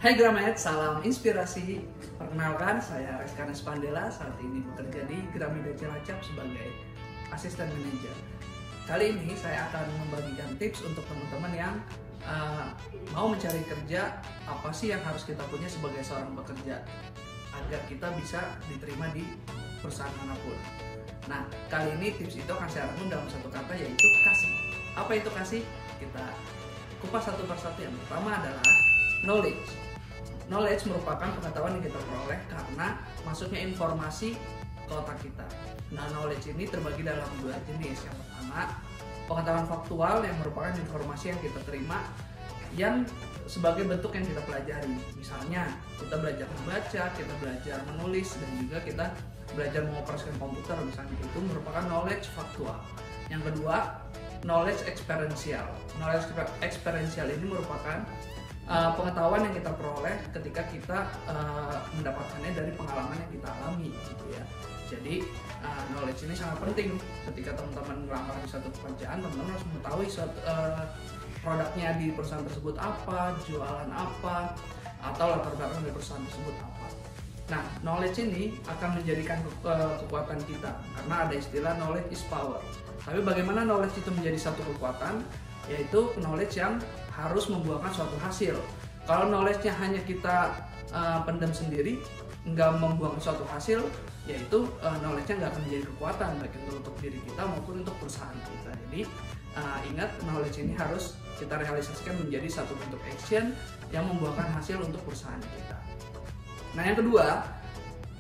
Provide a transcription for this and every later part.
Hai Gramet, salam inspirasi. Perkenalkan, saya Reska Nespandela, saat ini bekerja di Gramedia Cilacap sebagai asisten manajer. Kali ini saya akan membagikan tips untuk teman-teman yang mau mencari kerja, apa sih yang harus kita punya sebagai seorang pekerja agar kita bisa diterima di perusahaan manapun. Nah, kali ini tips itu akan saya rangkum dalam satu kata, yaitu kasih. Apa itu kasih? Kita kupas satu persatu. Yang pertama adalah knowledge. Knowledge merupakan pengetahuan yang kita peroleh karena masuknya informasi ke otak kita. Nah, knowledge ini terbagi dalam dua jenis. Yang pertama, pengetahuan faktual yang merupakan informasi yang kita terima yang sebagai bentuk yang kita pelajari. Misalnya, kita belajar membaca, kita belajar menulis, dan juga kita belajar mengoperasikan komputer. Misalnya, itu merupakan knowledge faktual. Yang kedua, knowledge experiential. Knowledge experiential ini merupakan pengetahuan yang kita peroleh ketika kita mendapatkannya dari pengalaman yang kita alami, gitu ya. Jadi knowledge ini sangat penting ketika teman-teman melamar di suatu pekerjaan. Teman-teman harus mengetahui produknya di perusahaan tersebut apa, jualan apa, atau latar belakang dari perusahaan tersebut apa. Nah, knowledge ini akan menjadikan kekuatan kita karena ada istilah knowledge is power. Tapi bagaimana knowledge itu menjadi satu kekuatan? Yaitu knowledge yang harus membuahkan suatu hasil. Kalau knowledge-nya hanya kita pendam sendiri, nggak membuahkan suatu hasil, yaitu knowledge-nya nggak akan menjadi kekuatan baik untuk diri kita maupun untuk perusahaan kita. Jadi ingat, knowledge ini harus kita realisasikan menjadi satu bentuk action yang membuahkan hasil untuk perusahaan kita. Nah, yang kedua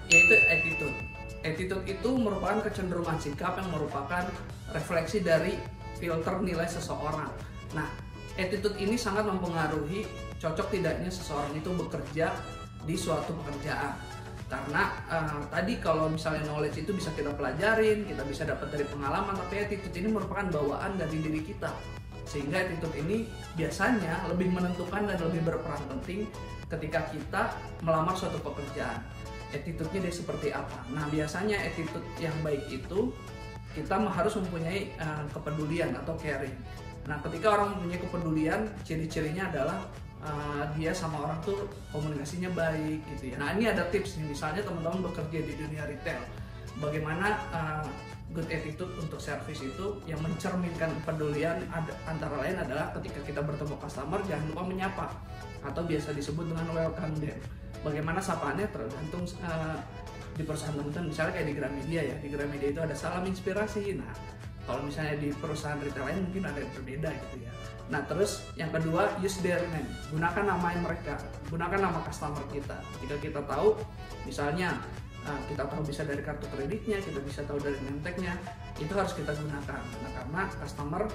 yaitu attitude. Attitude itu merupakan kecenderungan sikap yang merupakan refleksi dari filter nilai seseorang. Nah, attitude ini sangat mempengaruhi cocok tidaknya seseorang itu bekerja di suatu pekerjaan. Karena tadi kalau misalnya knowledge itu bisa kita pelajarin, kita bisa dapat dari pengalaman, tapi attitude ini merupakan bawaan dari diri kita. Sehingga attitude ini biasanya lebih menentukan dan lebih berperan penting ketika kita melamar suatu pekerjaan. Attitude-nya dia seperti apa? Nah, biasanya attitude yang baik itu kita harus mempunyai kepedulian atau caring. Nah, ketika orang mempunyai kepedulian, ciri-cirinya adalah dia sama orang tuh komunikasinya baik, gitu ya. Nah, ini ada tips nih, misalnya teman-teman bekerja di dunia retail, bagaimana good attitude untuk service itu yang mencerminkan kepedulian antara lain adalah ketika kita bertemu customer jangan lupa menyapa atau biasa disebut dengan welcome them. Bagaimana sapaannya tergantung di perusahaan teman-teman, misalnya kayak di Gramedia ya, di Gramedia itu ada salam inspirasi. Nah, kalau misalnya di perusahaan retail lain mungkin ada yang berbeda gitu ya. Nah, terus yang kedua, use their name, gunakan nama mereka, gunakan nama customer kita. Ketika kita tahu, misalnya kita tahu bisa dari kartu kreditnya, kita bisa tahu dari name tag-nya, itu harus kita gunakan. Nah, karena customer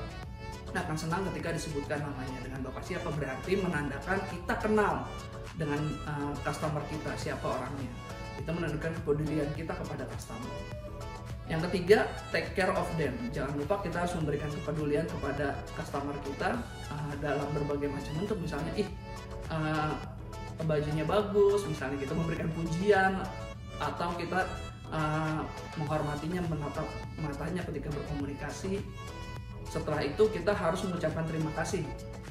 akan senang ketika disebutkan namanya dengan lokasi, apa berarti menandakan kita kenal dengan customer kita, siapa orangnya. Itu menunjukkan kepedulian kita kepada customer. Yang ketiga, take care of them. Jangan lupa kita harus memberikan kepedulian kepada customer kita dalam berbagai macam bentuk. Misalnya, bajunya bagus, misalnya kita memberikan pujian, atau kita menghormatinya, menatap matanya ketika berkomunikasi. Setelah itu kita harus mengucapkan terima kasih,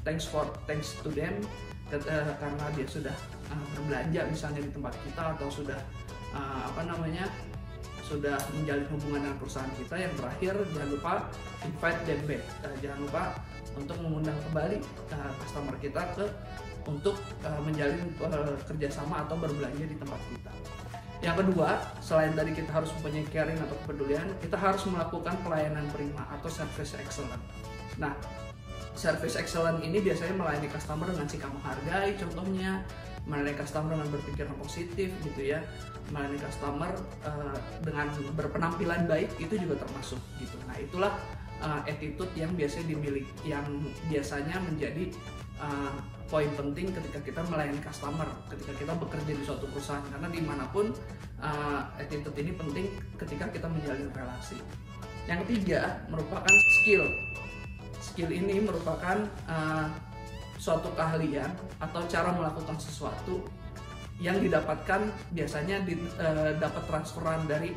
thanks to them, karena dia sudah berbelanja misalnya di tempat kita, atau sudah sudah menjalin hubungan dengan perusahaan kita. Yang terakhir, jangan lupa invite them back, jangan lupa untuk mengundang kembali customer kita untuk menjalin kerjasama atau berbelanja di tempat kita. Yang kedua, selain tadi kita harus mempunyai caring atau kepedulian, kita harus melakukan pelayanan prima atau service excellent. Nah, service excellent ini biasanya melayani customer dengan sikap menghargai, contohnya melayani customer dengan berpikiran positif, gitu ya. Melayani customer dengan berpenampilan baik, itu juga termasuk gitu. Nah, itulah attitude yang biasanya dimiliki, yang biasanya menjadi poin penting ketika kita melayani customer, ketika kita bekerja di suatu perusahaan, karena dimanapun attitude ini penting ketika kita menjalin relasi. Yang ketiga merupakan skill. Skill ini merupakan suatu keahlian atau cara melakukan sesuatu yang didapatkan biasanya dapat transferan dari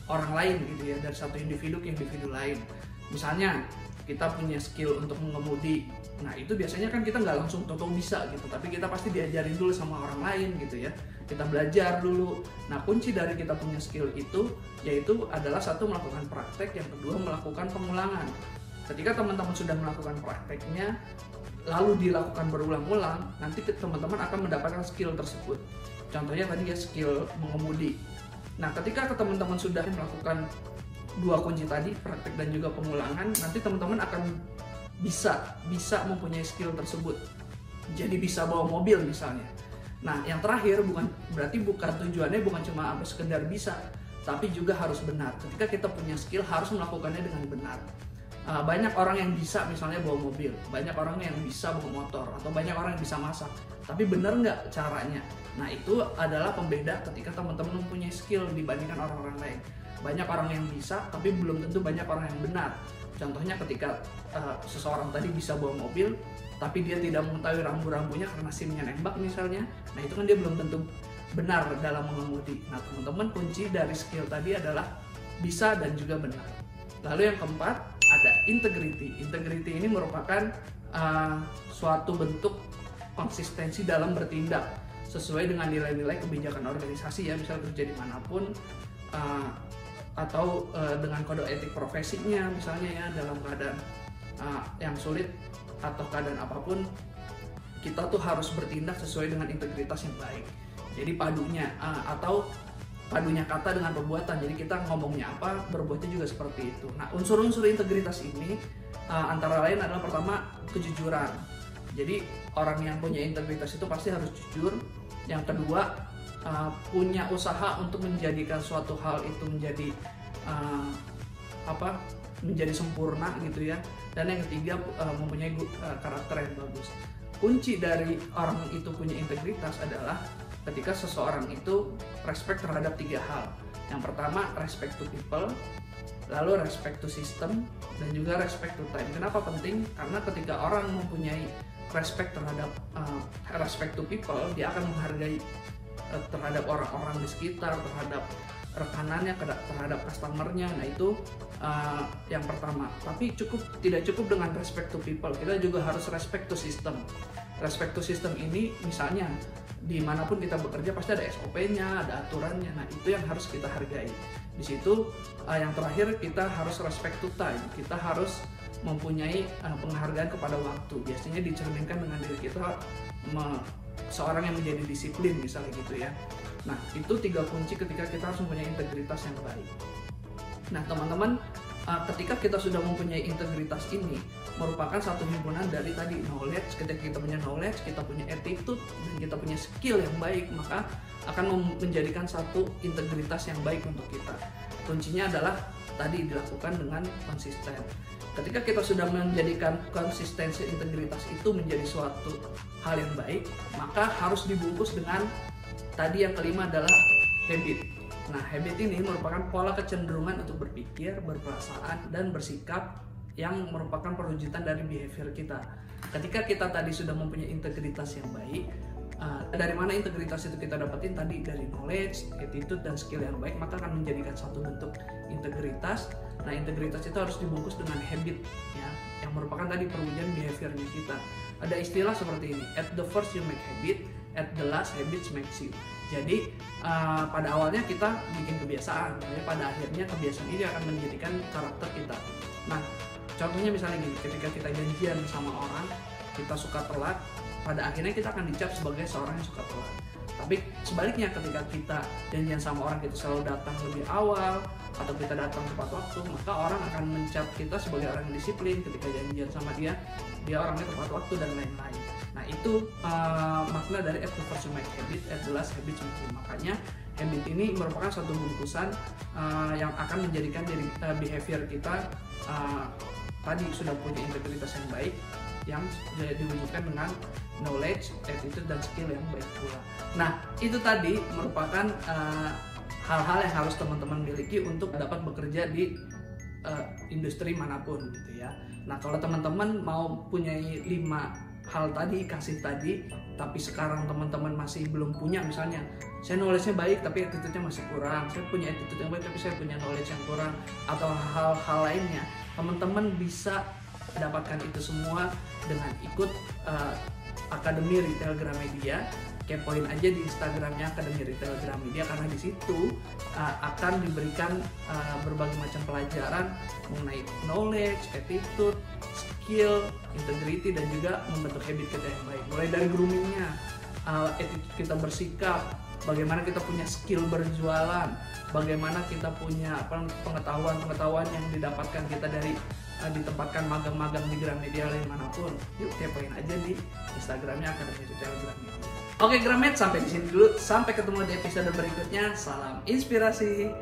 orang lain, gitu ya, dari satu individu ke individu lain. Misalnya kita punya skill untuk mengemudi. Nah itu biasanya kan kita nggak langsung toto bisa gitu, tapi kita pasti diajarin dulu sama orang lain gitu ya. Kita belajar dulu. Nah kunci dari kita punya skill itu yaitu adalah satu, melakukan praktek, yang kedua melakukan pengulangan. Ketika teman-teman sudah melakukan prakteknya lalu dilakukan berulang-ulang, nanti teman-teman akan mendapatkan skill tersebut. Contohnya tadi ya, skill mengemudi. Nah ketika teman-teman sudah melakukan dua kunci tadi, praktek dan juga pengulangan, nanti teman-teman akan bisa mempunyai skill tersebut. Jadi bisa bawa mobil misalnya. Nah yang terakhir bukan tujuannya bukan cuma sekedar bisa, tapi juga harus benar. Ketika kita punya skill harus melakukannya dengan benar. Banyak orang yang bisa misalnya bawa mobil, banyak orang yang bisa bawa motor, atau banyak orang yang bisa masak, tapi benar nggak caranya? Nah itu adalah pembeda ketika teman-teman mempunyai skill dibandingkan orang-orang lain. Banyak orang yang bisa, tapi belum tentu banyak orang yang benar. Contohnya ketika seseorang tadi bisa bawa mobil, tapi dia tidak mengetahui rambu-rambunya karena SIM-nya nembak misalnya, nah itu kan dia belum tentu benar dalam mengemudi. Nah teman-teman, kunci dari skill tadi adalah bisa dan juga benar. Lalu yang keempat ada integrity. Integrity ini merupakan suatu bentuk konsistensi dalam bertindak sesuai dengan nilai-nilai kebijakan organisasi ya, misal kerja dimanapun, atau dengan kode etik profesinya misalnya ya, dalam keadaan yang sulit atau keadaan apapun kita tuh harus bertindak sesuai dengan integritas yang baik. Jadi padunya kata dengan perbuatan. Jadi kita ngomongnya apa, berbuatnya juga seperti itu. Nah unsur-unsur integritas ini antara lain adalah pertama, kejujuran. Jadi orang yang punya integritas itu pasti harus jujur. Yang kedua, punya usaha untuk menjadikan suatu hal itu menjadi menjadi sempurna gitu ya. Dan yang ketiga, mempunyai karakter yang bagus. Kunci dari orang itu punya integritas adalah ketika seseorang itu respect terhadap tiga hal. Yang pertama, respect to people, lalu respect to system, dan juga respect to time. Kenapa penting? Karena ketika orang mempunyai respect terhadap respect to people, dia akan menghargai terhadap orang-orang di sekitar, terhadap rekanannya, terhadap customernya. Nah itu yang pertama. Tapi tidak cukup dengan respect to people, kita juga harus respect to system. Respect to system ini misalnya dimanapun kita bekerja pasti ada SOP-nya, ada aturannya. Nah itu yang harus kita hargai. Di situ yang terakhir, kita harus respect to time. Kita harus mempunyai penghargaan kepada waktu. Biasanya dicerminkan dengan diri kita, seorang yang menjadi disiplin misalnya gitu ya. Nah itu tiga kunci ketika kita harus mempunyai integritas yang baik. Nah teman-teman, ketika kita sudah mempunyai integritas ini, merupakan satu himpunan dari tadi knowledge. Ketika kita punya knowledge, kita punya attitude, dan kita punya skill yang baik, maka akan menjadikan satu integritas yang baik untuk kita. Kuncinya adalah tadi dilakukan dengan konsisten. Ketika kita sudah menjadikan konsistensi integritas itu menjadi suatu hal yang baik, maka harus dibungkus dengan tadi yang kelima adalah habit. Nah, habit ini merupakan pola kecenderungan untuk berpikir, berperasaan, dan bersikap yang merupakan perwujudan dari behavior kita. Ketika kita tadi sudah mempunyai integritas yang baik, dari mana integritas itu kita dapetin? Tadi dari knowledge, attitude, dan skill yang baik, maka akan menjadikan satu bentuk integritas. Nah, integritas itu harus dibungkus dengan habit, ya, yang merupakan tadi perwujudan behaviornya kita. Ada istilah seperti ini: at the first you make habit, at the last habits makes you. Jadi pada awalnya kita bikin kebiasaan, tapi pada akhirnya kebiasaan ini akan menjadikan karakter kita. Nah, contohnya misalnya gini, ketika kita janjian sama orang, kita suka telat, pada akhirnya kita akan dicap sebagai seorang yang suka telat. Tapi sebaliknya, ketika kita janjian sama orang, kita selalu datang lebih awal, atau kita datang tepat waktu, maka orang akan mencap kita sebagai orang yang disiplin. Ketika janjian sama dia orangnya tepat waktu, dan lain-lain. Nah itu makna dari at the first you make habit, at the last habits make you. Makanya habit ini merupakan suatu bungkusan yang akan menjadikan behavior kita tadi sudah punya integritas yang baik, yang diwujudkan dengan knowledge, attitude, dan skill yang baik pula. Nah itu tadi merupakan hal-hal yang harus teman-teman miliki untuk dapat bekerja di industri manapun gitu ya. Nah kalau teman-teman mau punyai 5 hal tadi, kasih tadi, tapi sekarang teman-teman masih belum punya, misalnya saya knowledge-nya baik tapi attitude-nya masih kurang, saya punya attitude yang baik tapi saya punya knowledge yang kurang, atau hal-hal lainnya, teman-teman bisa dapatkan itu semua dengan ikut Akademi Retail Gramedia. Kepoin aja di Instagramnya Akademi Retail Gramedia, karena di situ akan diberikan berbagai macam pelajaran mengenai knowledge, attitude, skill, integrity, dan juga membentuk habit kita yang baik. Mulai dari groomingnya, attitude kita bersikap, bagaimana kita punya skill berjualan, bagaimana kita punya pengetahuan yang didapatkan kita dari ditempatkan magang-magang di Gramedia lain manapun. Yuk kepoin aja di Instagramnya Akademi Retail Gramedia. Oke Gramet, sampai di sini dulu. Sampai ketemu di episode berikutnya. Salam inspirasi.